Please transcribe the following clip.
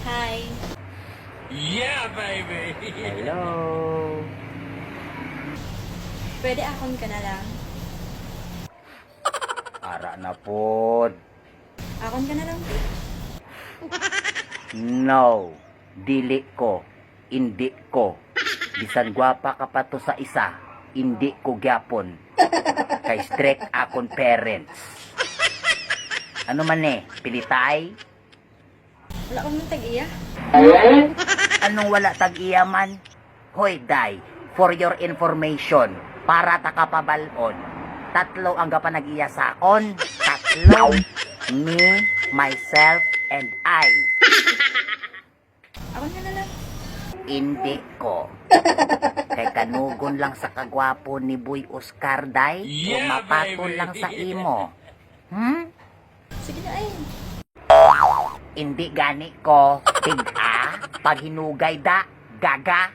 Hi. Yeah, baby! Hello. Pwede akon ka na lang. Ara na pod. Akon ka na lang, Pi. No. Dili ko. Hindi ko. Bisan gwapa ka pa to sa isa. Hindi ko gyapon. Kay strict akon parents. Ano man pilitay? Wala ko mong tag-iya. Anong wala tag-iyaman? Hoy, day, for your information, para takapabalon, tatlo ang gapanag-iya sakon. Tatlo. Me, myself, and I. Akon ka na lang. Hindi ko. Kay kanugon lang sa kagwapo ni Boy Oscar, day, o Yeah, mapatol baby. lang sa imo. Hmm? Sige na ay. Hindi gani ko. Tiga, pag hinugay da, gaga.